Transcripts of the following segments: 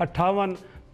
58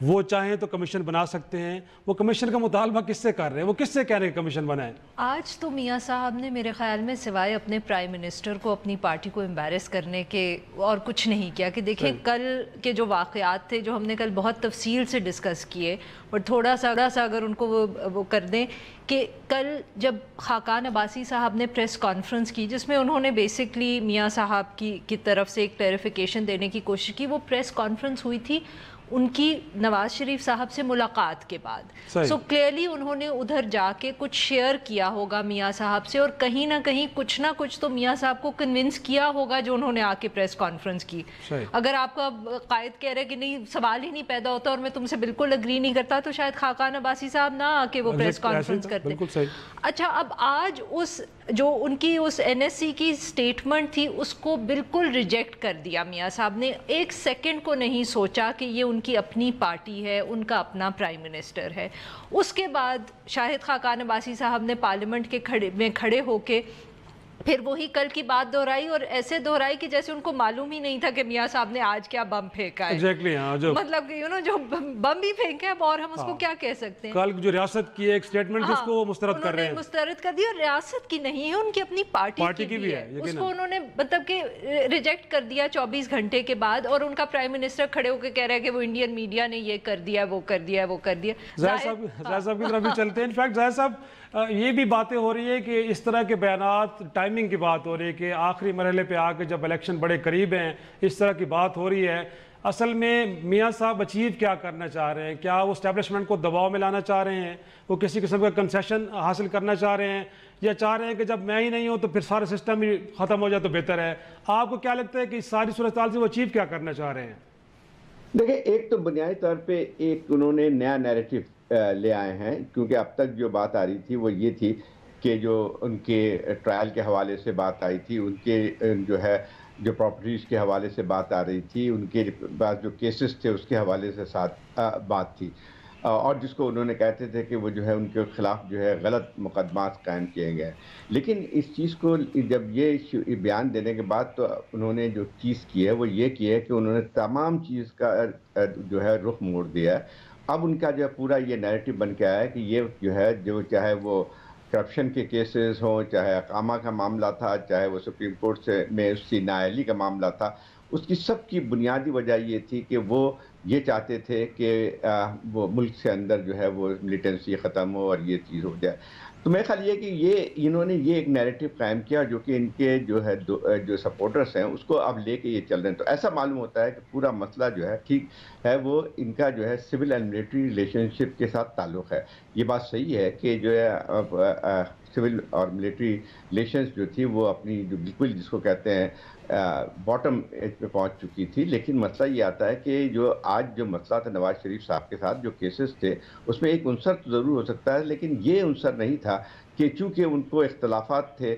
وہ چاہیں تو کمیشن بنا سکتے ہیں. وہ کمیشن کا مطالبہ کس سے کر رہے ہیں؟ وہ کس سے کہہ رہے ہیں کہ کمیشن بنائیں؟ آج تو میاں صاحب نے میرے خیال میں سوائے اپنے پرائم منسٹر کو اپنی پارٹی کو امبیرس کرنے کے اور کچھ نہیں کیا. کہ دیکھیں کل کے جو واقعات تھے جو ہم نے کل بہت تفصیل سے ڈسکس کیے، اور تھوڑا سا اگر ان کو وہ کر دیں کہ کل جب خاقان عباسی صاحب نے پریس کانفرنس کی جس میں انہوں نے بیسکلی میاں صاحب کی طرف سے ایک کلیریفیکیشن دینے کی کوشش کی، وہ پریس کانفرنس ہوئی تھی ان کی نواز شریف صاحب سے ملاقات کے بعد. سو کلیئرلی انہوں نے ادھر جا کے کچھ شیئر کیا ہوگا میاں صاحب سے، اور کہیں نہ کہیں کچھ نہ کچھ تو میاں صاحب کو کنونس کیا ہوگا جو انہوں نے آ کے پریس کانفرنس کی. اگر آپ کا قائد کہہ رہے کہ نہیں سوال ہی نہیں پیدا ہوتا اور میں تم سے بالکل اگری نہیں کرتا، تو شاید خاقان عباسی صاحب نہ آ کے وہ پریس کانفرنس کرتے. اچھا، اب آج جو ان کی اس این ایس سی کی سٹیٹمنٹ تھی اس کو بالکل ریجیکٹ کر دیا میاں صاحب نے. ایک سیکنڈ کو نہیں سوچا کہ یہ ان کی اپنی پارٹی ہے، ان کا اپنا پرائم منسٹر ہے. اس کے بعد شاہد خاقان عباسی صاحب نے پارلیمنٹ کے میں کھڑے ہو کے پھر وہی کل کی بات دہرائی، اور ایسے دہرائی کہ جیسے ان کو معلوم ہی نہیں تھا کہ میاں صاحب نے آج کیا بم پھینکا ہے. مطلب کہ جو بم بھی پھینکا ہے اور ہم اس کو کیا کہہ سکتے ہیں. کل جو ریاست کی ایک سٹیٹمنٹ جس کو مسترد کر رہے ہیں، مسترد کر دی، اور ریاست کی نہیں ہے، ان کی اپنی پارٹی کی بھی ہے. اس کو انہوں نے مطلب کہ ریجیکٹ کر دیا 24 گھنٹے کے بعد، اور ان کا پرائم منسٹر کھڑے ہو کے کہہ رہا ہے کہ وہ انڈین میڈیا نے یہ کر دیا، وہ کر دیا، وہ کر دیا. ظاہر صاحب کی طرف بھی چلتے ہیں. انفیکٹ ظاہر صاحب یہ بھی باتیں ہو رہی ہے کہ اس طرح کے بیانات، ٹائمنگ کی بات ہو رہی ہے کہ آخری مرحلے پہ آ کے جب الیکشن بڑے قریب ہیں اس طرح کی بات ہو رہی ہے. اصل میں میاں صاحب اچیو کیا کرنا چاہ رہے ہیں؟ کیا وہ اسٹیبلشمنٹ کو دباؤ میں لانا چاہ رہے ہیں؟ وہ کسی قسم کا کنسیشن حاصل کرنا چاہ رہے ہیں؟ یا چاہ رہے ہیں کہ جب میں ہی نہیں ہوں تو پھر سارا سسٹم ہی ختم ہو جائے تو بہتر ہے؟ آپ کو کیا لگتا ہے کہ اس ساری صورتحال سے وہ اچیو کیا کرنا چاہ رہے ہیں؟ دیکھیں، ایک تو بنیادی طور پہ ایک انہوں نے نیا نیریٹو لے آئے ہیں، کیونکہ اب تک جو بات آ رہی تھی وہ یہ تھی کہ جو ان کے ٹرائل کے حوالے سے بات آئی تھی، ان کے جو پراپرٹیز کے حوالے سے بات آ رہی تھی، ان کے بعض جو کیسز تھے اس کے حوالے سے ساتھ بات تھی، اور جس کو انہوں نے کہتے تھے کہ وہ ان کے خلاف غلط مقدمات قائم کیے گئے. لیکن اس چیز کو جب یہ بیان دینے کے بعد تو انہوں نے جو چیز کی ہے وہ یہ کی ہے کہ انہوں نے تمام چیز کا رخ موڑ دیا ہے. اب ان کا پورا یہ نیریٹو بن کے آیا ہے کہ یہ چاہے وہ کرپشن کے کیسز ہوں، چاہے اقامہ کا معاملہ تھا، چاہے وہ سپریم کورٹ میں اس کی نااہلی کا معاملہ تھا، اس کی سب کی بنیادی وجہ یہ تھی کہ وہ یہ چاہتے تھے کہ وہ ملک سے اندر وہ ملیٹنسی ختم ہو اور یہ چیز ہو جائے. تو میرا خیال یہ کہ انہوں نے یہ ایک نیریٹو قائم کیا جو کہ ان کے جو سپورٹرز ہیں اس کو اب لے کے یہ چل رہے ہیں. تو ایسا معلوم ہوتا ہے کہ پورا مسئلہ ٹھیک ہے، وہ ان کا سول اینڈ ملٹری ریلیشن شپ کے ساتھ تعلق ہے. یہ بات صحیح ہے کہ سول اور ملٹری ریلیشنز جو تھی وہ اپنی بالکل جس کو کہتے ہیں باٹم ایج پہ پہنچ چکی تھی. لیکن مسئلہ یہ آتا ہے کہ آج جو مسئلہ تھا نواز شریف صاحب کے ساتھ جو کیسز تھے اس میں ایک عنصر تو ضرور ہو سکتا ہے، لیکن یہ عنصر نہیں تھا کہ چونکہ ان کو اختلافات تھے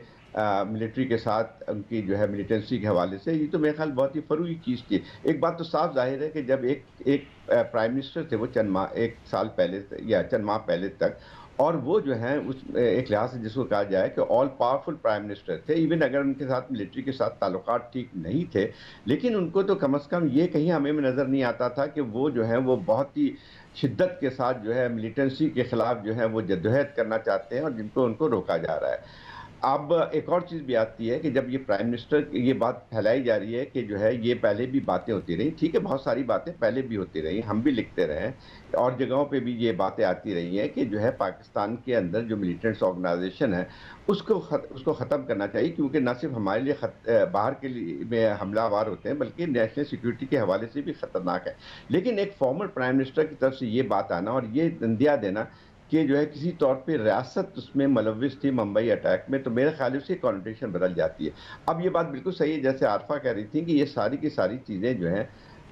ملٹری کے ساتھ ان کی ملیٹنسی کے حوالے سے. یہ تو میرے خیال بہت ہی فروعی چیز تھی. ایک بات تو صاف ظاہر ہے کہ جب ایک پرائم منسٹر تھے وہ ایک سال پہلے یا چند ماہ پہلے تک، اور وہ اس ایک لحاظ سے جس کو کہا جائے کہ آل پاورفل پرائم منسٹر تھے، ایون اگر ان کے ساتھ ملٹری کے ساتھ تعلقات ٹھیک نہیں تھے، لیکن ان کو تو کم از کم یہ کہیں ہمیں نظر نہیں آتا تھا کہ وہ وہ بہت ہی شدت کے ساتھ ملیٹنسی کے خلاف وہ جدوجہد کرنا چاہتے ہیں اور جن کو ان کو روکا جا رہا ہے. اب ایک اور چیز بھی آتی ہے کہ جب یہ پرائم منسٹر یہ بات پھیلائی جا رہی ہے کہ یہ پہلے بھی باتیں ہوتی رہی، ٹھیک ہے، بہت ساری باتیں پہلے بھی ہوتی رہی، ہم بھی لکھتے رہے اور جگہوں پہ بھی یہ باتیں آتی رہی ہیں کہ پاکستان کے اندر جو ملیٹنٹس آرگنائزیشن ہے اس کو ختم کرنا چاہیے، کیونکہ نہ صرف ہمارے لیے باہر کے لیے میں حملہ آور ہوتے ہیں بلکہ نیشنل سیکیورٹی کے حوالے سے بھی خطرناک ہے. لیکن ایک فارمر پرائم منسٹر کی طرف سے یہ بات آنا اور یہ دندیا دینا کہ کسی طور پہ ریاست اس میں ملوث تھی ممبئی اٹیک میں، تو میرے خیال سے کنوٹیشن بدل جاتی ہے. اب یہ بات بالکل صحیح ہے جیسے عارفہ کہہ رہی تھی کہ یہ ساری کی ساری چیزیں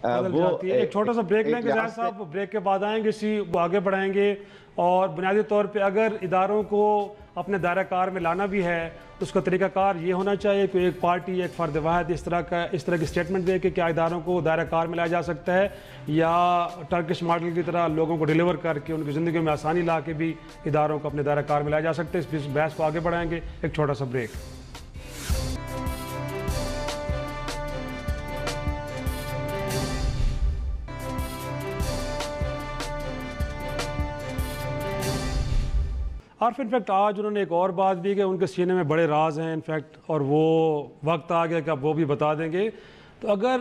وہ ایک چھوٹا سا بریک لیں گے زیاد صاحب، بریک کے بعد آئیں گے وہ آگے بڑھائیں گے. اور بنیادی طور پہ اگر اداروں کو اپنے دائرہ کار میں لانا بھی ہے تو اس کا طریقہ کار یہ ہونا چاہیے کہ ایک پارٹی ایک فرد واحد اس طرح کی سٹیٹمنٹ دے کہ کیا اداروں کو دائرہ کار میں لایا جا سکتا ہے، یا ٹرکش ماڈل کی طرح لوگوں کو ڈیلیور کر کے ان کی زندگی میں آسانی لا کے بھی اداروں کو اپنے دائرہ کار میں لایا جا سکتا ہے. اس بحث کو آگے بڑھائیں گے، ایک چھوٹا سا بریک. عارف انفیکٹ آج انہوں نے ایک اور بات بھی کہ ان کے سینے میں بڑے راز ہیں انفیکٹ، اور وہ وقت آ گیا کہ اب وہ بھی بتا دیں گے. تو اگر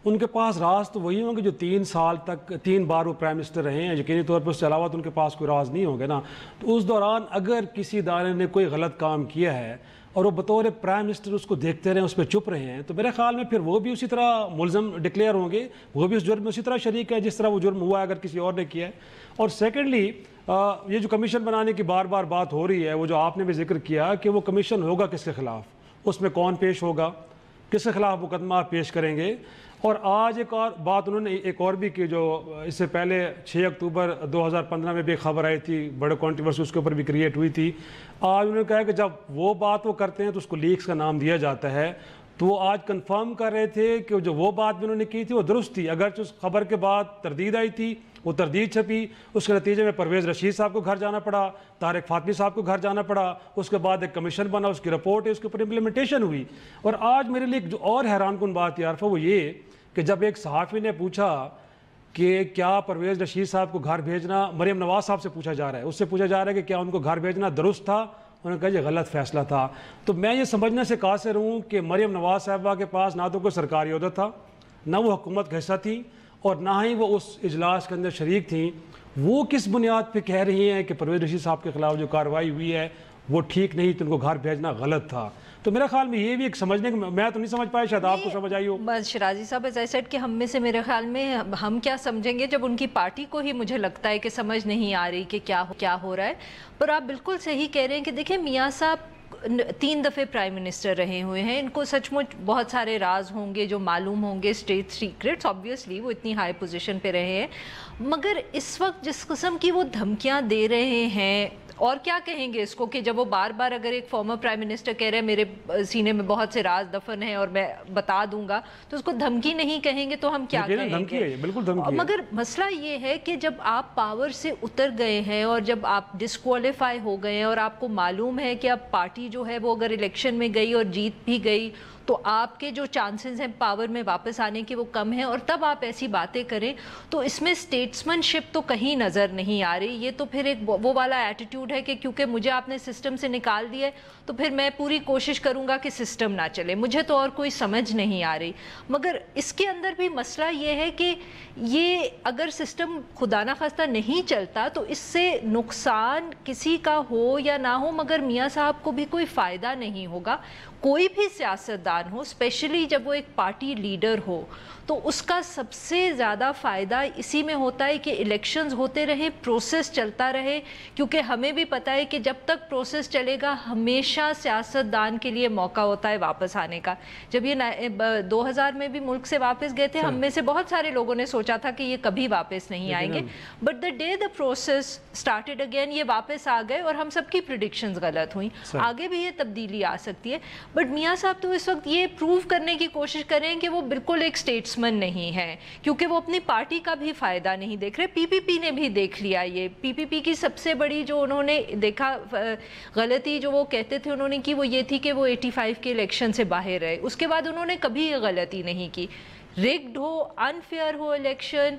ان کے پاس راز تو وہی ہوں گے جو 3 سال تک 3 بار وہ پرائم منسٹر رہے ہیں، یقینی طور پر اس کے علاوہ تو ان کے پاس کوئی راز نہیں ہوں گے نا. تو اس دوران اگر کسی ادارے نے کوئی غلط کام کیا ہے اور وہ بطور پرائم منسٹر اس کو دیکھتے رہے، اس پہ چپ رہے ہیں، تو میرے خیال میں پھر وہ بھی اسی طرح ملزم ڈکلیئر ہوں گے، وہ بھی اس جرم میں اسی طرح شریک ہے جس طرح وہ جرم ہوا ہے اگر کسی اور نے کیا ہے. اور سیکنڈلی یہ جو کمیشن بنانے کی بار بار بات ہو رہی ہے، وہ جو آپ نے بھی ذکر کیا کہ وہ کمیشن ہوگا کس کے خلاف، اس میں کون پیش ہوگا، کس کے خلاف مقدمہ پیش کریں گے. اور آج ایک اور بات انہوں نے ایک اور بھی کی، جو اس سے پہلے 6 اکتوبر 2015 میں بھی خبر آئی تھی، بڑے کنٹروورسی اس کے اوپر بھی کریٹ ہوئی تھی. آج انہوں نے کہا کہ جب وہ بات وہ کرتے ہیں تو اس کو لیکس کا نام دیا جاتا ہے. تو وہ آج کنفرم کر رہے تھے کہ جو وہ بات بھی انہوں نے کی تھی وہ درست تھی، اگرچہ اس خبر کے بعد تردید آئی تھی، وہ تردید چھپی، اس کے نتیجے میں پرویز رشید صاحب کو گھر جانا پڑا، طارق فاطمی صاحب کو گھر جانا پڑا، اس کے بعد ایک کمیشن بنا، اس کی رپورٹ ہے، اس کے اوپر امپلیمنٹیشن ہوئی. اور آج میرے لیے جو اور حیران کن بات ہے عارفہ، وہ یہ کہ جب ایک صحافی نے پوچھا کہ کیا پرویز رشید صاحب کو گھر بھیجنا، مریم نواز صاحب سے پوچھا جا رہا ہے، اس سے پوچھا جا رہا ہے کہ کیا ان کو گھر بھیجنا درست تھا، انہوں نے کہا یہ غلط فیصلہ تھا. تو میں یہ سمجھنے سے قاصر ہوں کہ مریم نواز صاحبہ کے پاس نہ تو کوئی سرکاری عہدہ تھا، نہ وہ حکومت کا حصہ تھی، اور نہ ہی وہ اس اجلاس کے اندر شریک تھیں. وہ کس بنیاد پہ کہہ رہی ہیں کہ پرویز رشید صاحب کے خلاف جو کارروائی ہوئی ہے وہ ٹھیک نہیں، تو ان کو گھر بھیجنا غلط تھا. تو میرے خیال میں یہ بھی ایک سمجھنے کہ میں تو نہیں سمجھ پایا، شاید آپ کو سمجھ آئی ہو. بس شرازی صاحب ایز آئی سیڈ کہ ہم میں سے میرے خیال میں ہم کیا سمجھیں گے جب ان کی پارٹی کو ہی مجھے لگتا ہے کہ سمجھ نہیں آ رہی کہ کیا ہو رہا ہے. پر آپ بالکل صحیح کہہ رہے ہیں کہ دیکھیں میاں صاحب 3 دفعے پرائم منسٹر رہے ہوئے ہیں، ان کو سچ مچ بہت سارے راز ہوں گے جو معلوم ہوں گے، اسٹیٹ سیکرٹس، آبویسلی وہ اتنی ہائی پوزیشن پہ رہے ہیں. مگر اس وقت جس قسم کی وہ دھمکیاں دے رہے ہیں، اور کیا کہیں گے اس کو کہ جب وہ بار بار اگر ایک فارمر پرائم منسٹر کہہ رہے ہیں میرے سینے میں بہت سے راز دفن ہیں اور میں بتا دوں گا، تو اس کو دھمکی نہیں کہیں گے تو ہم کیا کہیں گے؟ مگر مسئلہ یہ ہے کہ جب آپ پاور سے اتر گئے ہیں اور جب آپ ڈسکوالیفائی ہو گئے ہیں اور آپ کو معلوم ہے کہ اب پارٹی جو ہے وہ اگر الیکشن میں گئی اور جیت بھی گئی تو آپ کے جو چانسز ہیں پاور میں واپس آنے کے وہ کم ہیں، اور تب آپ ایسی باتیں کریں تو اس میں اسٹیٹسمن شپ تو کہیں نظر نہیں آ رہی. یہ تو پھر ایک وہ والا ایٹیٹیوڈ ہے کہ کیونکہ مجھے آپ نے سسٹم سے نکال دیا ہے تو پھر میں پوری کوشش کروں گا کہ سسٹم نہ چلے. مجھے تو اور کوئی سمجھ نہیں آ رہی. مگر اس کے اندر بھی مسئلہ یہ ہے کہ یہ اگر سسٹم خدا نخواستہ نہیں چلتا تو اس سے نقصان کسی کا ہو یا نہ ہو مگر میاں صاحب کو بھی کوئی فائدہ نہیں ہوگا. کوئی بھی سیاستدان ہو، اسپیشلی جب وہ ایک پارٹی لیڈر ہو، تو اس کا سب سے زیادہ فائدہ اسی میں ہوتا ہے کہ الیکشنز ہوتے رہے، پروسیس چلتا رہے. کیونکہ ہمیں بھی پتہ ہے کہ جب تک پروسیس چلے گا ہمیشہ سیاستدان کے لیے موقع ہوتا ہے واپس آنے کا. جب یہ 2000 میں بھی ملک سے واپس گئے تھے، ہم میں سے بہت سارے لوگوں نے سوچا تھا کہ یہ کبھی واپس نہیں آئیں گے، but the day the process started again یہ واپس آ گئے اور ہم سب کی پریڈکشنز غلط ہوئیں. آگے بھی یہ تبدیلی آ سکتی ہے، بٹ میاں صاحب تو اس وقت یہ پروو کرنے کی کوشش کریں کہ وہ بالکل ایک اسٹیٹسمن نہیں ہے، کیونکہ وہ اپنی پارٹی کا بھی فائدہ نہیں دیکھ رہے. پی پی پی نے بھی دیکھ لیا. یہ پی پی پی کی سب سے بڑی جو انہوں نے دیکھا غلطی جو وہ کہتے تھے انہوں نے کی، وہ یہ تھی کہ وہ 85 کے الیکشن سے باہر رہے. اس کے بعد انہوں نے کبھی یہ غلطی نہیں کی. رگڈ ہو، انفیئر ہو الیکشن،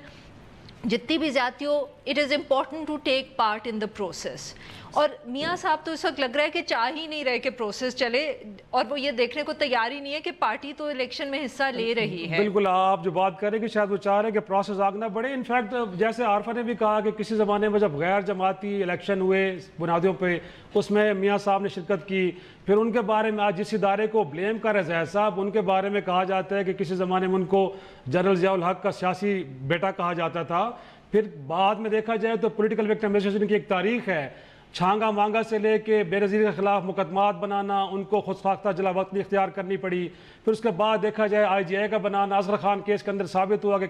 جتنی بھی زیادتی ہو، it is important to take part in the process. اور میاں صاحب تو اس وقت لگ رہا ہے کہ چاہ ہی نہیں رہے کہ پروسیس چلے، اور وہ یہ دیکھنے کو تیار ہی نہیں ہے کہ پارٹی تو الیکشن میں حصہ لے رہی ہے. بالکل آپ جو بات کر رہے ہیں کہ شاید وہ چاہ رہے ہیں کہ پروسیس آگے نہ بڑھے. انفیکٹ جیسے عارفہ نے بھی کہا کہ کسی زمانے میں جب غیر جماعتی الیکشن ہوئے بنیادوں پہ، اس میں میاں صاحب نے شرکت کی. پھر ان کے بارے میں آج جس ادارے کو بلیم کر رہے زید صاحب، ان کے بارے میں کہا جاتا ہے کہ کسی زمانے میں ان کو جنرل ضیاء الحق کا سیاسی بیٹا کہا جاتا تھا. پھر بعد میں دیکھا جائے تو پولیٹیکل وکٹمائزیشن کی ایک تاریخ ہے. چھانگا مانگا سے لے کے بے نظیر کے خلاف مقدمات بنانا، ان کو خود ساختہ جلا وطنی اختیار کرنی پڑی. پھر اس کے بعد دیکھا جائے آئی جی آئی کا بنانا، اظہر خان کیس کے اندر ثابت ہوا کہ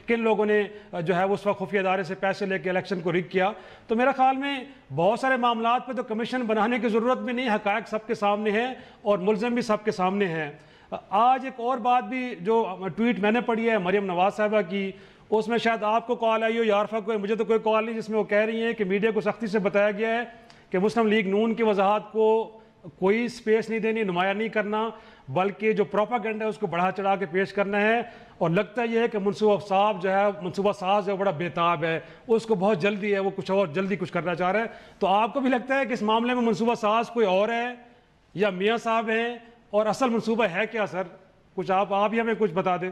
کن لوگوں نے جو ہے اس وقت خفیہ ادارے سے پیسے لے کے الیکشن کو رگ کیا. تو میرا خیال میں بہت سارے معاملات پہ تو کمیشن بنانے کی ضرورت بھی نہیں، حقائق سب کے سامنے ہیں اور ملزم بھی سب کے سامنے ہیں. آج ایک اور بات بھی جو ٹویٹ میں نے پڑھی ہے مریم نواز صاحبہ کی، اس میں شاید آپ کو کال آئی ہو یا عارفہ کو، مجھے تو کوئی کال نہیں، جس میں وہ کہہ رہی ہیں کہ میڈیا کو سختی سے بتایا گیا ہے کہ مسلم لیگ نون کی وضاحت کو کوئی سپیس نہیں دینی، نمایاں نہیں کرنا، بلکہ جو پروپیگنڈا ہے اس کو بڑھا چڑھا کے پیش کرنا ہے. اور لگتا یہ ہے کہ منصوبہ صاحب جو ہے، منصوبہ ساز ہے، بڑا بےتاب ہے، اس کو بہت جلدی ہے، وہ کچھ اور جلدی کچھ کرنا چاہ رہا ہے. تو آپ کو بھی لگتا ہے کہ اس معاملے میں منصوبہ ساز کوئی اور ہے یا میاں صاحب ہیں، اور اصل منصوبہ ہے کیا سر؟ کچھ آپ ہی ہمیں کچھ بتا دیں.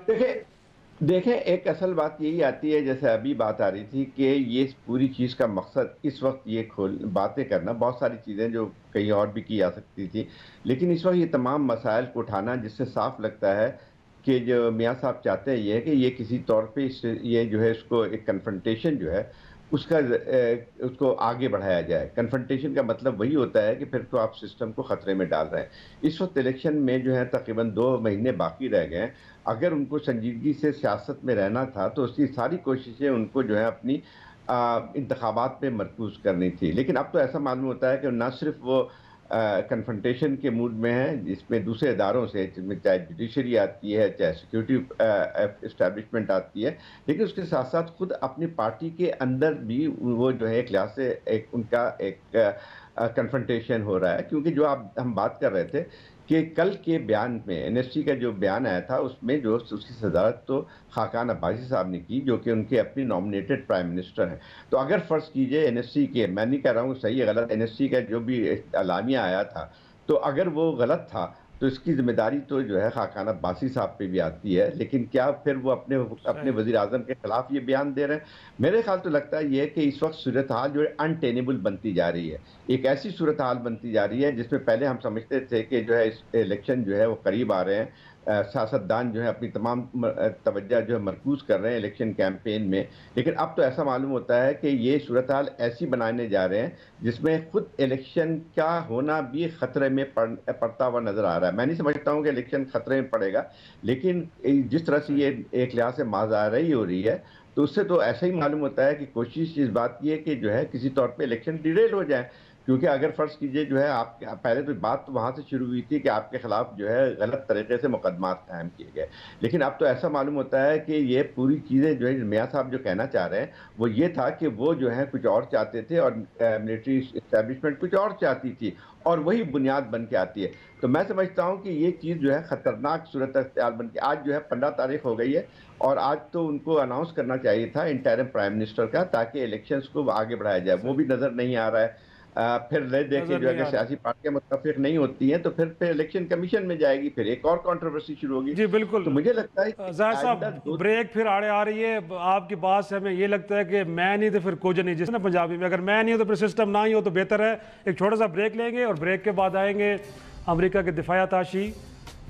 دیکھیں ایک اصل بات یہی آتی ہے، جیسے ابھی بات آ رہی تھی کہ یہ پوری چیز کا مقصد اس وقت یہ باتیں کرنا، بہت ساری چیزیں جو کہیں اور بھی کی جا سکتی تھی، لیکن اس وقت یہ تمام مسائل کو اٹھانا، جس سے صاف لگتا ہے کہ جو میاں صاحب چاہتے ہیں یہ ہے کہ یہ کسی طور پہ یہ جو ہے اس کو ایک کنفرنٹیشن جو ہے اس کو آگے بڑھایا جائے. کنفرنٹیشن کا مطلب وہی ہوتا ہے کہ پھر تو آپ سسٹم کو خطرے میں ڈال رہے ہیں. اس وقت الیکشن میں جو ہے تقریباً 2 مہینے باقی رہ گئے ہیں. اگر ان کو سنجیدگی سے سیاست میں رہنا تھا تو اس کی ساری کوششیں ان کو جو ہے اپنی انتخابات پہ مرکوز کرنی تھی. لیکن اب تو ایسا معلوم ہوتا ہے کہ نہ صرف وہ کنفرنٹیشن کے موڈ میں ہیں، جس میں دوسرے اداروں سے، جس میں چاہے جوڈیشری آتی ہے، چاہے سیکیورٹی اسٹیبلشمنٹ آتی ہے، لیکن اس کے ساتھ ساتھ خود اپنی پارٹی کے اندر بھی وہ جو ہے ایک لحاظ سے ان کا ایک کنفرنٹیشن ہو رہا ہے. کیونکہ جو ہم بات کر رہے تھے کہ کل کے بیان میں این ایس سی کا جو بیان آیا تھا، اس میں جو اس کی صدارت تو خاقان عباسی صاحب نے کی، جو کہ ان کے اپنی نامنیٹڈ پرائم منسٹر ہیں. تو اگر فرض کیجئے این ایس سی کے، میں نہیں کہہ رہا ہوں صحیح ہے غلط، این ایس سی کا جو بھی اعلامیہ آیا تھا، تو اگر وہ غلط تھا تو اس کی ذمہ داری تو جو ہے خاقان عباسی صاحب پہ بھی آتی ہے. لیکن کیا پھر وہ اپنے وزیر اعظم کے خلاف یہ بیان دے رہے ہیں؟ میرے خیال تو لگتا ہے یہ کہ اس وقت صورتحال جو ہے انٹینیبل بنتی جا رہی ہے. ایک ایسی صورتحال بنتی جا رہی ہے جس میں پہلے ہم سمجھتے تھے کہ جو ہے اس الیکشن جو ہے وہ قریب آ رہے ہیں، سیاستدان جو ہے اپنی تمام توجہ جو ہے مرکوز کر رہے ہیں الیکشن کیمپین میں. لیکن اب تو ایسا معلوم ہوتا ہے کہ یہ صورتحال ایسی بنانے جا رہے ہیں جس میں خود الیکشن کا ہونا بھی خطرے میں پڑتا ہوا نظر آ رہا ہے. میں نہیں سمجھتا ہوں کہ الیکشن خطرے میں پڑے گا، لیکن جس طرح سے یہ ایک لحاظ سے مازاداری ہو رہی ہے، تو اس سے تو ایسا ہی معلوم ہوتا ہے کہ کوشش اس بات کی ہے کہ جو ہے کسی طور پہ الیکشن ڈیریل ہو جائے. کیونکہ اگر فرض کیجئے جو ہے آپ پہلے تو بات وہاں سے شروع ہوئی تھی کہ آپ کے خلاف جو ہے غلط طریقے سے مقدمات قائم کیے گئے، لیکن اب تو ایسا معلوم ہوتا ہے کہ یہ پوری چیزیں جو ہے میاں صاحب جو کہنا چاہ رہے ہیں وہ یہ تھا کہ وہ جو ہے کچھ اور چاہتے تھے اور ملٹری اسٹیبلشمنٹ کچھ اور چاہتی تھی، اور وہی بنیاد بن کے آتی ہے. تو میں سمجھتا ہوں کہ یہ چیز جو ہے خطرناک صورت اختیار بن کے آج جو ہے 15 تاریخ ہو گئی ہے، اور آج تو ان کو اناؤنس کرنا چاہیے تھا انٹرم پرائم منسٹر کا، تاکہ الیکشنز کو آگے بڑھایا جائے. وہ بھی نظر نہیں آ رہا ہے. پھر لے دے کے جو اگر سیاسی پارٹیاں متفق نہیں ہوتی ہیں تو پھر الیکشن کمیشن میں جائے گی، پھر ایک اور کنٹروورسی شروع ہوگی. جی بالکل. تو مجھے لگتا ہے ظاہر صاحب بریک پھر آڑے آ رہی ہے. آپ کی بات سے ہمیں یہ لگتا ہے کہ میں نہیں تو پھر کچھ نہیں، جس نا پنجابی میں اگر میں نہیں ہوں تو پھر سسٹم نہ ہی ہو تو بہتر ہے. ایک چھوٹا سا بریک لیں گے اور بریک کے بعد آئیں گے. امریکہ کے دفاعی اتاشی،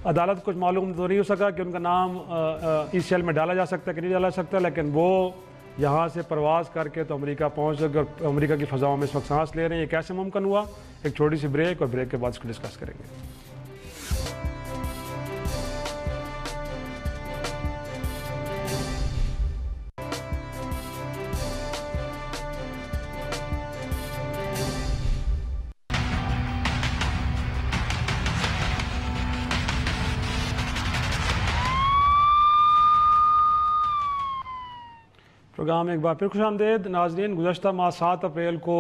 عدالت کچھ معلوم تو نہیں ہو سکا کہ ان کا نام ای سی ایل میں ڈالا جا سکتا ہے کہ نہیں ڈالا سکتا، لیکن وہ یہاں سے پرواز کر کے تو امریکہ پہنچ گئے اور امریکہ کی فضاؤں میں اس وقت سانس لے رہے ہیں. یہ کیسے ممکن ہوا؟ ایک چھوٹی سی بریک، اور بریک کے بعد اس کو ڈسکس کریں گے. پروگرام ایک بار پھر خوش آمدید ناظرین. گزشتہ ماہ 7 اپریل کو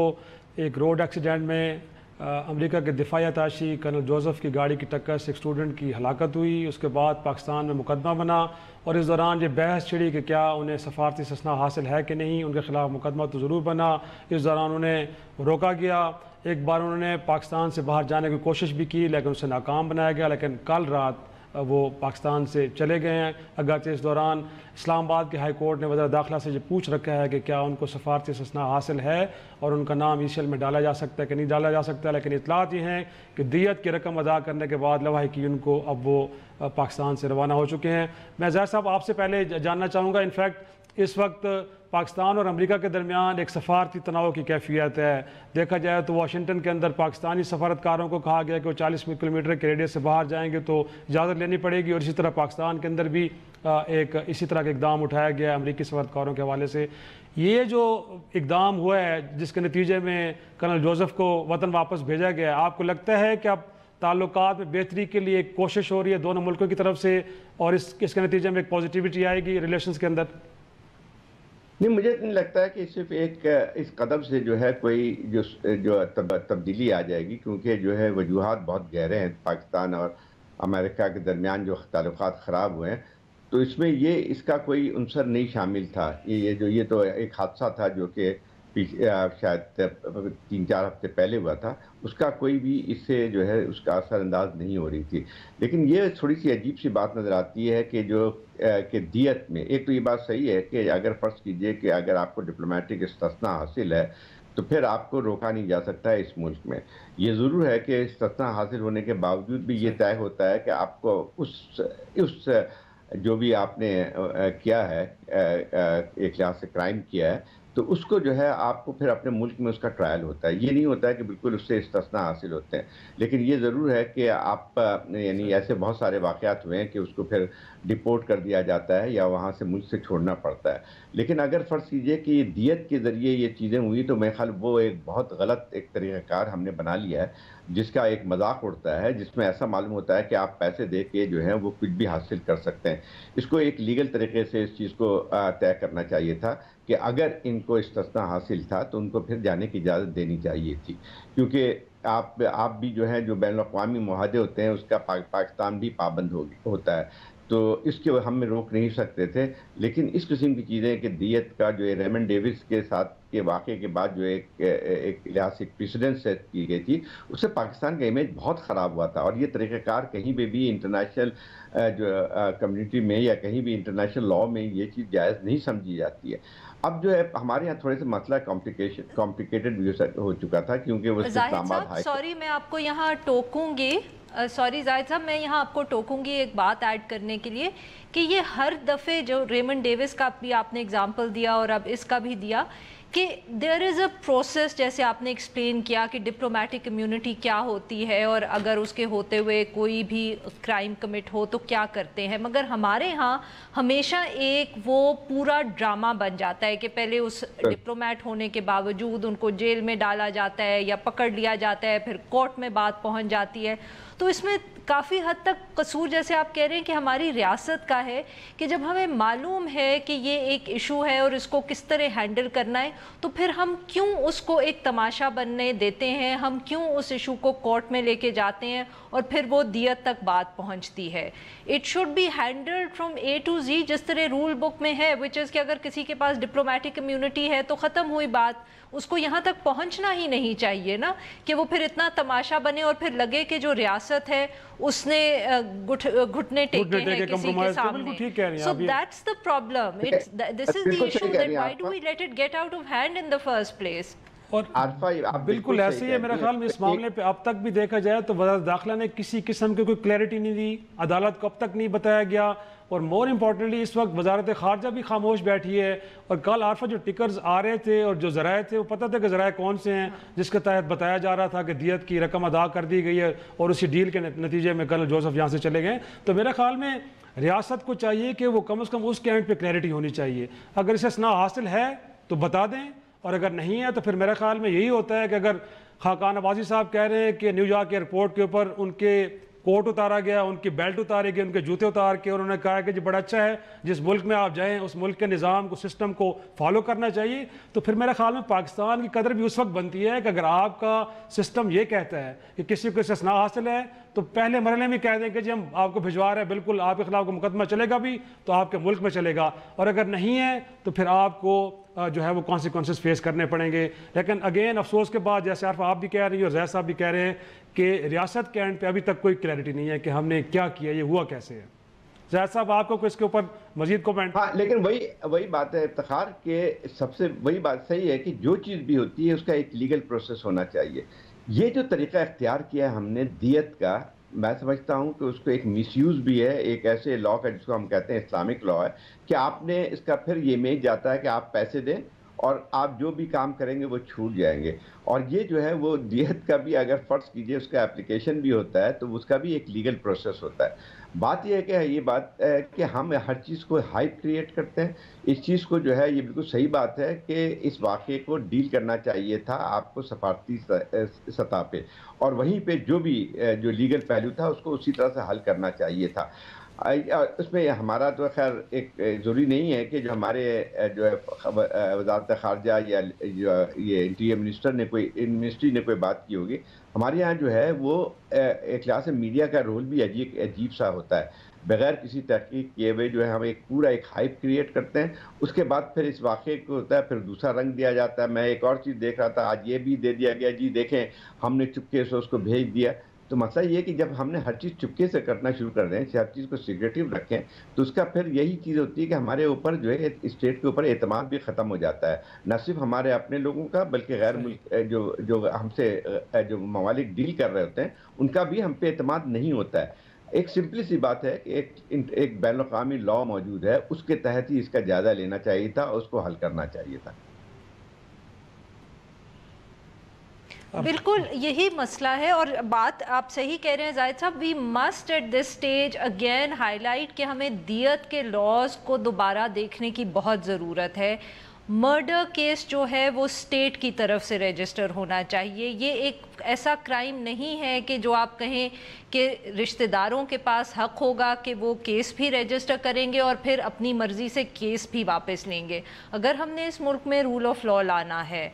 ایک روڈ ایکسیڈنٹ میں امریکہ کے دفاعی اتاشی کرنل جوزف کی گاڑی کی ٹکر سے ایک اسٹوڈنٹ کی ہلاکت ہوئی. اس کے بعد پاکستان میں مقدمہ بنا اور اس دوران یہ بحث چھڑی کہ کیا انہیں سفارتی استثناء حاصل ہے کہ نہیں. ان کے خلاف مقدمہ تو ضرور بنا. اس دوران انہیں روکا گیا. ایک بار انہوں نے پاکستان سے باہر جانے کی کوشش بھی کی لیکن اسے ناکام بنایا گیا. لیکن کل رات وہ پاکستان سے چلے گئے ہیں. اگرچہ اس دوران اسلام آباد کے ہائی کورٹ نے وزارت داخلہ سے یہ پوچھ رکھا ہے کہ کیا ان کو سفارتی استثناء حاصل ہے اور ان کا نام ای سی ایل میں ڈالا جا سکتا ہے کہ نہیں ڈالا جا سکتا. لیکن اطلاعات یہ ہیں کہ دیت کی رقم ادا کرنے کے بعد لواحقین کو اب وہ پاکستان سے روانہ ہو چکے ہیں. میں ظاہر صاحب آپ سے پہلے جاننا چاہوں گا، انفیکٹ اس وقت پاکستان اور امریکہ کے درمیان ایک سفارتی تناؤ کی کیفیت ہے. دیکھا جائے تو واشنگٹن کے اندر پاکستانی سفارتکاروں کو کہا گیا کہ وہ 40 کلومیٹر کے ریڈیس سے باہر جائیں گے تو اجازت لینی پڑے گی، اور اسی طرح پاکستان کے اندر بھی ایک اسی طرح کا اقدام اٹھایا گیا امریکی سفارتکاروں کے حوالے سے. یہ جو اقدام ہوا ہے جس کے نتیجے میں کرنل جوزف کو وطن واپس بھیجا گیا، آپ کو لگتا ہے کہ اب تعلقات میں بہتری کے لیے ایک کوشش ہو رہی ہے دونوں ملکوں کی طرف سے اور اس کے نتیجے میں ایک پازیٹیوٹی آئے گی ریلیشنز کے اندر؟ نہیں، مجھے نہیں لگتا ہے کہ صرف ایک اس قدم سے جو ہے کوئی جو تبدیلی آ جائے گی، کیونکہ جو ہے وجوہات بہت گہرے ہیں پاکستان اور امریکہ کے درمیان جو تعلقات خراب ہوئے ہیں، تو اس میں اس کا کوئی عنصر نہیں شامل تھا۔ یہ تو ایک حادثہ تھا جو کہ شاید 3-4 ہفتے پہلے ہوا تھا، اس کا کوئی بھی اس سے جو ہے اس کا اثر انداز نہیں ہو رہی تھی۔ لیکن یہ تھوڑی سی عجیب سی بات نظر آتی ہے کہ دیت میں ایک تو یہ بات صحیح ہے کہ اگر فرض کیجئے کہ اگر آپ کو ڈپلومیٹک استثناء حاصل ہے تو پھر آپ کو روکا نہیں جا سکتا ہے اس ملک میں۔ یہ ضرور ہے کہ استثناء حاصل ہونے کے باوجود بھی یہ طے ہوتا ہے کہ آپ کو اس جو بھی آپ نے کیا ہے ایک لحاظ سے کرائم کیا ہے، تو اس کو جو ہے آپ کو پھر اپنے ملک میں اس کا ٹرائل ہوتا ہے۔ یہ نہیں ہوتا ہے کہ بالکل اس سے استثناء حاصل ہوتے ہیں، لیکن یہ ضرور ہے کہ آپ یعنی ایسے بہت سارے واقعات ہوئے ہیں کہ اس کو پھر ڈپورٹ کر دیا جاتا ہے یا وہاں سے ملک سے چھوڑنا پڑتا ہے۔ لیکن اگر فرض کیجئے کہ یہ دیت کے ذریعے یہ چیزیں ہوئی تو میرے خیال وہ ایک بہت غلط ایک طریقہ کار ہم نے بنا لیا ہے، جس کا ایک مذاق اڑتا ہے، جس میں ایسا معلوم ہوتا ہے کہ آپ پیسے دے کے جو ہے وہ کچھ بھی حاصل کر سکتے ہیں۔ اس کو ایک لیگل طریقے سے اس چیز کو طے کرنا چاہیے تھا کہ اگر ان کو استثناء حاصل تھا تو ان کو پھر جانے کی اجازت دینی چاہیے تھی، کیونکہ آپ بھی جو ہے جو بین الاقوامی معاہدے ہوتے ہیں اس کا پاکستان بھی پابند ہوتا ہے، تو اس کے ہم روک نہیں سکتے تھے۔ لیکن اس قسم کی چیزیں کہ دیت کا جو ریمنڈ ڈیوس کے ساتھ کے واقعے کے بعد جو ایک لحاظ سے پریسیڈنٹ سیٹ کی گئی تھی، اس سے پاکستان کا امیج بہت خراب ہوا تھا، اور یہ طریقہ کار کہیں پہ بھی انٹرنیشنل جو کمیونٹی میں یا کہیں بھی انٹرنیشنل لاء میں یہ چیز جائز نہیں سمجھی جاتی ہے۔ اب جو ہے ہمارے یہاں تھوڑے سے مسئلہ کمپلیکیٹڈ بھی ہو چکا تھا، کیونکہ وہ زاہد صاحب سوری میں آپ کو یہاں ٹوکوں گی، سوری زاہد صاحب میں یہاں آپ کو ٹوکوں گی ایک بات ایڈ کرنے کے لیے کہ یہ ہر دفعے جو ریمنڈ ڈیوس کا بھی آپ نے اگزامپل دیا اور اب اس کا بھی دیا کہ دیر از اے پروسیس، جیسے آپ نے ایکسپلین کیا کہ ڈپلومیٹک کمیونٹی کیا ہوتی ہے اور اگر اس کے ہوتے ہوئے کوئی بھی کرائم کمٹ ہو تو کیا کرتے ہیں، مگر ہمارے ہاں ہمیشہ ایک وہ پورا ڈرامہ بن جاتا ہے کہ پہلے اس ڈپلومیٹ ہونے کے باوجود ان کو جیل میں ڈالا جاتا ہے یا پکڑ لیا جاتا ہے، پھر کورٹ میں بات پہنچ جاتی ہے۔ تو اس میں کافی حد تک قصور، جیسے آپ کہہ رہے ہیں کہ ہماری ریاست کا ہے کہ جب ہمیں معلوم ہے کہ یہ ایک ایشو ہے اور اس کو کس طرح ہینڈل کرنا ہے تو پھر ہم کیوں اس کو ایک تماشا بننے دیتے ہیں، ہم کیوں اس ایشو کو کورٹ میں لے کے جاتے ہیں اور پھر وہ دیت تک بات پہنچتی ہے۔ It should be handled from A to Z, جس طرح رول بک میں ہے، وچ از کہ اگر کسی کے پاس ڈپلومیٹک کمیونٹی ہے تو ختم ہوئی بات، اس کو یہاں تک پہنچنا ہی نہیں چاہیے نا کہ وہ پھر اتنا تماشا بنے اور پھر لگے کہ جو ریاست ہے اس نے گھٹنے ٹیکے ہیں کسی کے سامنے۔ So that's the problem. This is the issue that why do we let it get out of hand in the first place? اور بالکل ایسے ہی ہے میرا خیال میں اس معاملے پہ اب تک بھی دیکھا جائے تو وزارت داخلہ نے کسی قسم کی کوئی کلیئرٹی نہیں دی، عدالت کو اب تک نہیں بتایا گیا، اور مور امپورٹنٹلی اس وقت وزارت خارجہ بھی خاموش بیٹھی ہے۔ اور کل عارفہ جو ٹکرز آ رہے تھے اور جو ذرائع تھے وہ پتہ تھا کہ ذرائع کون سے ہیں، جس کے تحت بتایا جا رہا تھا کہ دیت کی رقم ادا کر دی گئی ہے اور اسی ڈیل کے نتیجے میں کرنل جوزف یہاں سے چلے گئے۔ تو میرے خیال میں ریاست کو چاہیے کہ وہ کم از کم اس کے اینڈ پہ کلیئرٹی ہونی چاہیے، اگر اسے استثناء حاصل ہے تو بتا دیں، اور اگر نہیں ہے تو پھر میرے خیال میں یہی ہوتا ہے کہ اگر خاقان عباسی صاحب کہہ رہے ہیں کہ نیو یارک ایئرپورٹ کے اوپر ان کے کوٹ اتارا گیا، ان کی بیلٹ اتاری گئی، ان کے جوتے اتار کے انہوں نے کہا کہ جی بڑا اچھا ہے، جس ملک میں آپ جائیں اس ملک کے نظام کو، سسٹم کو فالو کرنا چاہیے، تو پھر میرے خیال میں پاکستان کی قدر بھی اس وقت بنتی ہے کہ اگر آپ کا سسٹم یہ کہتا ہے کہ کسی کو استثناء حاصل ہے تو پہلے مرحلے میں کہہ دیں کہ جی ہم آپ کو بھجوا رہے ہیں، بالکل آپ کے خلاف کو مقدمہ چلے گا بھی تو آپ کے ملک میں چلے گا، اور اگر نہیں ہے تو پھر آپ کو جو ہے وہ کانسیکوینسز فیس کرنے پڑیں گے۔ لیکن اگین افسوس کے بعد جیسے عارفہ آپ بھی کہہ رہی ہیں اور زید صاحب بھی کہہ رہے ہیں کہ ریاست کے اینڈ پہ ابھی تک کوئی کلیئرٹی نہیں ہے کہ ہم نے کیا کیا، یہ ہوا کیسے ہے۔ زید صاحب آپ کو اس کے اوپر مزید کومنٹ؟ ہاں، لیکن وہی بات ہے افتخار کہ سب سے وہی بات صحیح ہے کہ جو چیز بھی ہوتی ہے اس کا ایک لیگل پروسیس ہونا چاہیے۔ یہ جو طریقہ اختیار کیا ہم نے دیت کا، میں سمجھتا ہوں کہ اس کو ایک مس یوز بھی ہے، ایک ایسے لاء کا جس کو ہم کہتے ہیں اسلامک لاء ہے، کہ آپ نے اس کا پھر یہ امیج جاتا ہے کہ آپ پیسے دیں اور آپ جو بھی کام کریں گے وہ چھوٹ جائیں گے، اور یہ جو ہے وہ دیت کا بھی اگر فرض کیجئے اس کا اپلیکیشن بھی ہوتا ہے تو اس کا بھی ایک لیگل پروسیس ہوتا ہے۔ بات یہ ہے کہ یہ بات ہے کہ ہم ہر چیز کو ہائپ کریٹ کرتے ہیں، اس چیز کو جو ہے یہ بالکل صحیح بات ہے کہ اس واقعے کو ڈیل کرنا چاہیے تھا آپ کو سفارتی سطح پہ، اور وہیں پہ جو بھی جو لیگل پہلو تھا اس کو اسی طرح سے حل کرنا چاہیے تھا۔ اس میں ہمارا تو خیر ایک ضروری نہیں ہے کہ جو ہمارے جو ہے وزارت خارجہ یا جو یہ انٹیریئر منسٹر نے منسٹری نے کوئی بات کی ہوگی. ہمارے یہاں جو ہے وہ ایک لحاظ سے میڈیا کا رول بھی عجیب سا ہوتا ہے. بغیر کسی تحقیق کیے ہوئے جو ہے ہم ایک ہائپ کریٹ کرتے ہیں, اس کے بعد پھر اس واقعے کو ہوتا ہے, پھر دوسرا رنگ دیا جاتا ہے. میں ایک اور چیز دیکھ رہا تھا آج, یہ بھی دے دیا گیا جی دیکھیں ہم نے چپکے سے اس کو بھیج دیا. تو مسئلہ یہ کہ جب ہم نے ہر چیز چپکے سے کرنا شروع کر دیں, ہر چیز کو سیکریٹو رکھیں, تو اس کا پھر یہی چیز ہوتی ہے کہ ہمارے اوپر جو ہے اسٹیٹ کے اوپر اعتماد بھی ختم ہو جاتا ہے, نہ صرف ہمارے اپنے لوگوں کا بلکہ غیر ملک جو ہم سے جو ممالک ڈیل کر رہے ہوتے ہیں ان کا بھی ہم پہ اعتماد نہیں ہوتا ہے. ایک سمپلی سی بات ہے کہ ایک بین الاقوامی لا موجود ہے, اس کے تحت ہی اس کا جائزہ لینا چاہیے تھا, اس کو حل کرنا چاہیے تھا. بالکل یہی مسئلہ ہے, اور بات آپ صحیح کہہ رہے ہیں زاہد صاحب. We must at this stage again highlight کہ ہمیں دیت کے لاز کو دوبارہ دیکھنے کی بہت ضرورت ہے. مرڈر کیس جو ہے وہ اسٹیٹ کی طرف سے رجسٹر ہونا چاہیے. یہ ایک ایسا کرائم نہیں ہے کہ جو آپ کہیں کہ رشتہ داروں کے پاس حق ہوگا کہ وہ کیس بھی رجسٹر کریں گے اور پھر اپنی مرضی سے کیس بھی واپس لیں گے. اگر ہم نے اس ملک میں رول آف لا لانا ہے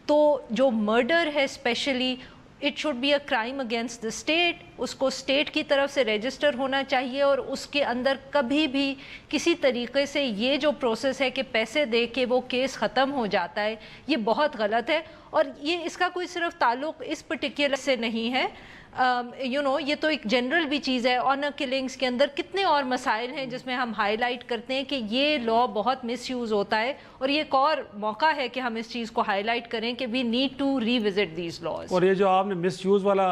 تو جو مرڈر ہے especially, it should be a crime against the state. اس کو اسٹیٹ کی طرف سے رجسٹر ہونا چاہیے, اور اس کے اندر کبھی بھی کسی طریقے سے یہ جو پروسیس ہے کہ پیسے دے کے وہ کیس ختم ہو جاتا ہے, یہ بہت غلط ہے. اور یہ اس کا کوئی صرف تعلق اس پرٹیکولر سے نہیں ہے, یہ تو ایک جنرل بھی چیز ہے. آنر کلنگز کے اندر کتنے اور مسائل ہیں جس میں ہم ہائی لائٹ کرتے ہیں کہ یہ لا بہت مس یوز ہوتا ہے, اور یہ ایک اور موقع ہے کہ ہم اس چیز کو ہائی لائٹ کریں کہ we need to revisit these laws. اور یہ جو آپ نے مس یوز والا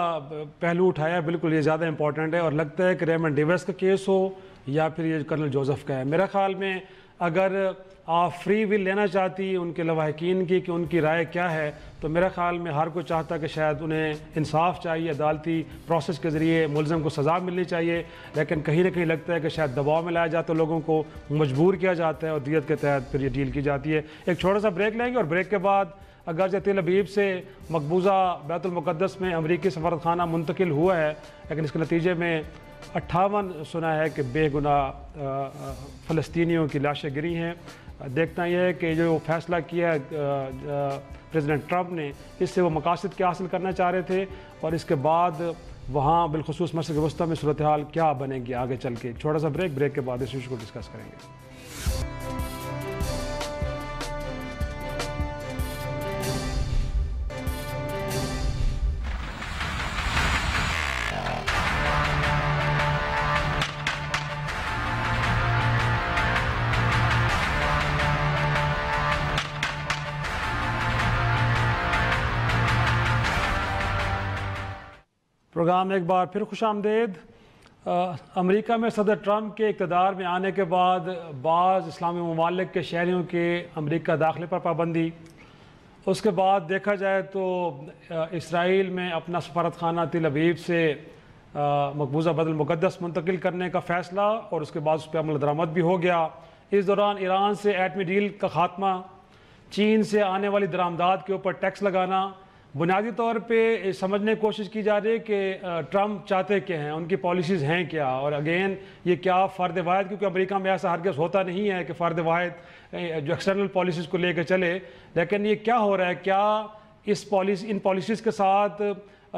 پہلو اٹھایا, بالکل یہ زیادہ امپورٹنٹ ہے, اور لگتا ہے کہ ریمنڈ ڈیوس کا کیس ہو یا پھر یہ کرنل جوزف کا ہے. میرا خیال میں اگر آپ فری ول لینا چاہتی ان کے لواحقین کی کہ ان کی رائے کیا ہے, تو میرا خیال میں ہر کوئی چاہتا کہ شاید انہیں انصاف چاہیے, عدالتی پروسیس کے ذریعے ملزم کو سزا ملنی چاہیے, لیکن کہیں نہ کہیں لگتا ہے کہ شاید دباؤ میں لایا جاتا ہے, لوگوں کو مجبور کیا جاتا ہے اور دیت کے تحت پھر یہ ڈیل کی جاتی ہے. ایک چھوٹا سا بریک لیں گے, اور بریک کے بعد اگرچہ تل ابیب سے مقبوضہ بیت المقدس میں امریکی سفارت خانہ منتقل ہوا ہے, لیکن اس کے نتیجے میں 58 سنا ہے کہ بے گناہ فلسطینیوں کی لاشیں گری ہیں. دیکھنا یہ ہے کہ جو فیصلہ کیا پریزیڈنٹ ٹرمپ نے, اس سے وہ مقاصد کیا حاصل کرنا چاہ رہے تھے, اور اس کے بعد وہاں بالخصوص مشرق وسطیٰ میں صورتحال کیا بنے گی آگے چل کے. چھوٹا سا بریک کے بعد اس ایشو کو ڈسکس کریں گے. پروگرام ایک بار پھر خوش آمدید. امریکہ میں صدر ٹرمپ کے اقتدار میں آنے کے بعد بعض اسلامی ممالک کے شہریوں کے امریکہ داخلے پر پابندی, اس کے بعد دیکھا جائے تو اسرائیل میں اپنا سفارت خانہ تل ابیب سے مقبوضہ بیت المقدس منتقل کرنے کا فیصلہ, اور اس کے بعد اس پہ عمل درآمد بھی ہو گیا. اس دوران ایران سے ایٹمی ڈیل کا خاتمہ, چین سے آنے والی درآمدات کے اوپر ٹیکس لگانا. بنیادی طور پہ سمجھنے کی کوشش کی جا رہی ہے کہ ٹرمپ چاہتے کیا ہیں, ان کی پالیسیز ہیں کیا, اور اگین یہ کیا فرد واحد, کیونکہ امریکہ میں ایسا ہرگز ہوتا نہیں ہے کہ فرد واحد جو ایکسٹرنل پالیسیز کو لے کے چلے, لیکن یہ کیا ہو رہا ہے, کیا ان پالیسیز کے ساتھ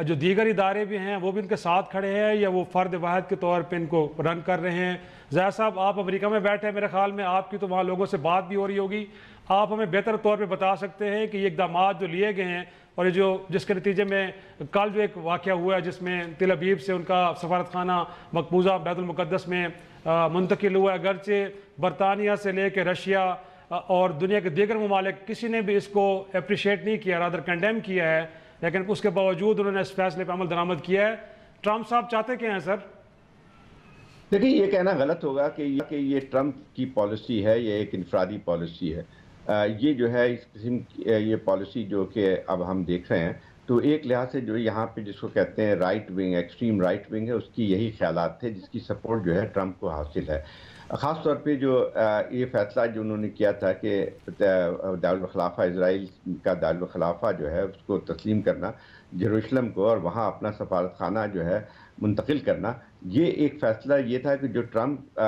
جو دیگر ادارے بھی ہیں وہ بھی ان کے ساتھ کھڑے ہیں, یا وہ فرد واحد کے طور پہ ان کو رن کر رہے ہیں. زاہد صاحب آپ امریکہ میں بیٹھے ہیں, میرے خیال میں آپ کی تو وہاں لوگوں سے بات بھی ہو رہی ہوگی, آپ ہمیں بہتر طور پہ بتا سکتے ہیں کہ یہ اقدامات جو لیے گئے ہیں, اور یہ جس کے نتیجے میں کل جو ایک واقعہ ہوا ہے جس میں تل ابیب سے ان کا سفارت خانہ مقبوضہ بیت المقدس میں منتقل ہوا ہے, اگرچہ برطانیہ سے لے کے رشیا اور دنیا کے دیگر ممالک کسی نے بھی اس کو اپریشیٹ نہیں کیا, رادر کنڈیم کیا ہے, لیکن اس کے باوجود انہوں نے اس فیصلے پہ عمل درآمد کیا ہے. ٹرمپ صاحب چاہتے کیا ہیں سر؟ دیکھیں یہ کہنا غلط ہوگا کہ یہ ٹرمپ کی پالیسی ہے, یہ ایک انفرادی پالیسی ہے. یہ جو ہے اس قسم کی یہ پالیسی جو کہ اب ہم دیکھ رہے ہیں, تو ایک لحاظ سے جو یہاں پہ جس کو کہتے ہیں right wing, extreme right wing ہے, اس کی یہی خیالات تھے جس کی سپورٹ جو ہے ٹرمپ کو حاصل ہے. خاص طور پہ جو یہ فیصلہ جو انہوں نے کیا تھا کہ دارالخلافہ اسرائیل کا دارالخلافہ جو ہے اس کو تسلیم کرنا یروشلم کو, اور وہاں اپنا سفارت خانہ جو ہے منتقل کرنا، یہ ایک فیصلہ یہ تھا کہ جو ٹرمپ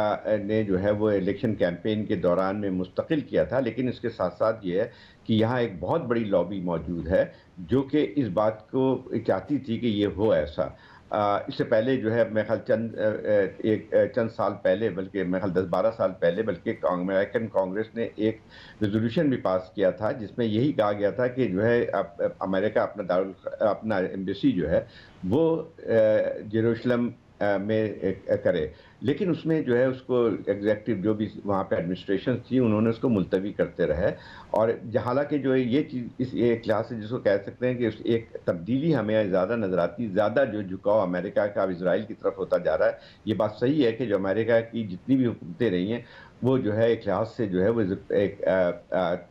نے جو ہے وہ الیکشن کیمپین کے دوران میں مستقل کیا تھا، لیکن اس کے ساتھ ساتھ یہ ہے کہ یہاں ایک بہت بڑی لابی موجود ہے جو کہ اس بات کو چاہتی تھی کہ یہ ہو ایسا۔ اس سے پہلے جو ہے میرے خیال چند سال پہلے، بلکہ میرے خیال 10-12 سال پہلے، بلکہ امریکن کانگریس نے ایک ریزولوشن بھی پاس کیا تھا جس میں یہی کہا گیا تھا کہ جو ہے امریکہ اپنا ایمبیسی جو ہے وہ جیروسلم میں کرے، لیکن اس میں جو ہے اس کو ایگزیکٹو جو بھی وہاں پہ ایڈمنسٹریشن تھی انہوں نے اس کو ملتوی کرتے رہے، اور حالانکہ جو ہے یہ چیز اس ایک لحاظ سے جس کو کہہ سکتے ہیں کہ اس ایک تبدیلی ہمیں زیادہ نظر آتی، زیادہ جو جھکاؤ امریکہ کا اسرائیل کی طرف ہوتا جا رہا ہے۔ یہ بات صحیح ہے کہ جو امریکہ کی جتنی بھی حکومتیں رہی ہیں وہ جو ہے ایک لحاظ سے جو ہے وہ ایک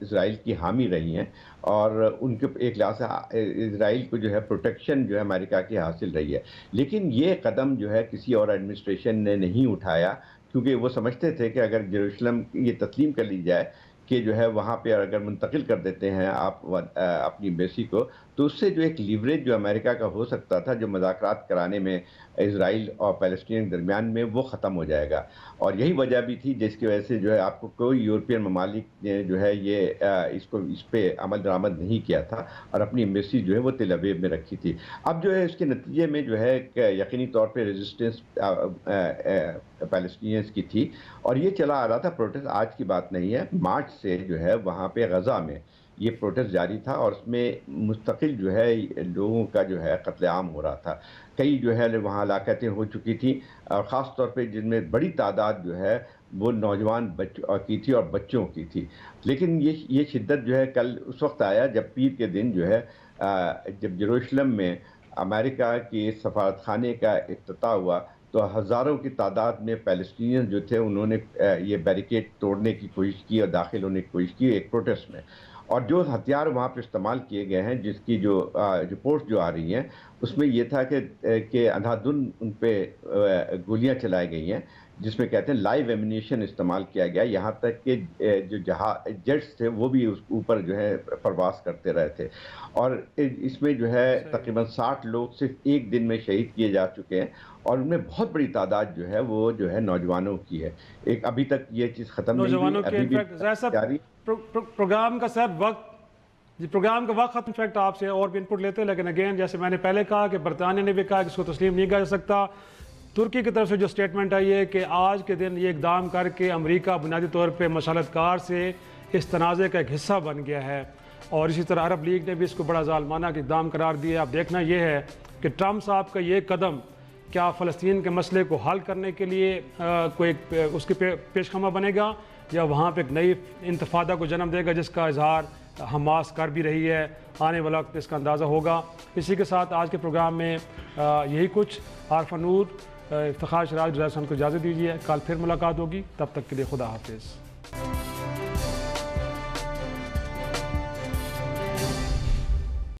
اسرائیل کی حامی رہی ہیں، اور ان کے ایک لحاظ سے اسرائیل کو جو ہے پروٹیکشن جو ہے امریکہ کی حاصل رہی ہے، لیکن یہ قدم جو ہے کسی اور ایڈمنسٹریشن نے نہیں اٹھایا، کیونکہ وہ سمجھتے تھے کہ اگر جیروسلم یہ تسلیم کر لی جائے کہ جو ہے وہاں پہ اگر منتقل کر دیتے ہیں آپ اپنی ایمبیسی کو، تو اس سے جو ایک لیوریج جو امریکہ کا ہو سکتا تھا جو مذاکرات کرانے میں اسرائیل اور فلسطین کے درمیان میں، وہ ختم ہو جائے گا۔ اور یہی وجہ بھی تھی جس کی وجہ سے جو ہے آپ کو کوئی یورپین ممالک نے جو ہے یہ اس پہ عمل درآمد نہیں کیا تھا، اور اپنی ایمبیسی جو ہے وہ تل ابیب میں رکھی تھی۔ اب جو ہے اس کے نتیجے میں جو ہے یقینی طور پہ ریزسٹنس پیلسٹینینز کی تھی، اور یہ چلا آ رہا تھا پروٹیسٹ، آج کی بات نہیں ہے۔ مارچ سے جو ہے وہاں پہ غزہ میں یہ پروٹیسٹ جاری تھا، اور اس میں مستقل جو ہے لوگوں کا جو ہے قتل عام ہو رہا تھا، کئی جو ہے وہاں ہلاکتیں ہو چکی تھیں، اور خاص طور پہ جن میں بڑی تعداد جو ہے وہ نوجوان بچوں کی تھی اور بچوں کی تھی۔ لیکن یہ شدت جو ہے کل اس وقت آیا جب پیر کے دن جو ہے جب جیروسلم میں امریکہ کے سفارت خانے کا افتتاح ہوا، تو ہزاروں کی تعداد میں فلسطینین جو تھے انہوں نے یہ بیریکیڈ توڑنے کی کوشش کی اور داخل ہونے کی کوشش کی ایک پروٹیسٹ میں، اور جو ہتھیار وہاں پہ استعمال کیے گئے ہیں، جس کی جو رپورٹ جو آ رہی ہیں اس میں یہ تھا کہ اندھا دھند ان پہ گولیاں چلائی گئی ہیں، جس میں کہتے ہیں لائیو ایمونیشن استعمال کیا گیا، یہاں تک کہ جو جیٹس تھے وہ بھی اس اوپر جو ہے پرواز کرتے رہے تھے، اور اس میں جو ہے تقریباً 60 لوگ صرف ایک دن میں شہید کیے جا چکے ہیں، اور ان میں بہت بڑی تعداد جو ہے وہ جو ہے نوجوانوں کی ہے۔ ایک ابھی تک یہ چیز ختم نہیں ہوئی، ابھی بھی پروگرام کا صاحب پروگرام کا وقت ختم، فیکٹ آپ سے اور بھی انپٹ لیتے ہیں، لیکن اگین جیسے میں نے پہلے کہا کہ برطانیہ نے بھی کہا کہ اس کو تسلیم نہیں کیا جا سکتا۔ ترکی کی طرف سے جو سٹیٹمنٹ آئی ہے کہ آج کے دن یہ اقدام کر کے امریکہ بنیادی طور پہ مشالت کار سے اس تنازع کا ایک حصہ بن گیا ہے، اور اسی طرح عرب لیگ نے بھی اس کو بڑا ظالمانہ اقدام قرار دیا۔ اب دیکھنا یہ ہے کہ ٹرمپ صاحب کا یہ قدم کیا فلسطین کے مسئلے کو حل کرنے کے لیے کوئی اس کے پیش خدمت بنے گا، یا وہاں پہ ایک نئی انتفاضہ کو جنم دے گا جس کا اظہار حماس کر بھی رہی ہے۔ آنے والا وقت اس کا اندازہ ہوگا۔ اسی کے ساتھ آج کے پروگرام میں یہی کچھ۔ عارفہ نور، افتخار شیراز کو اجازت دیجیے، کل پھر ملاقات ہوگی، تب تک کے لیے خدا حافظ۔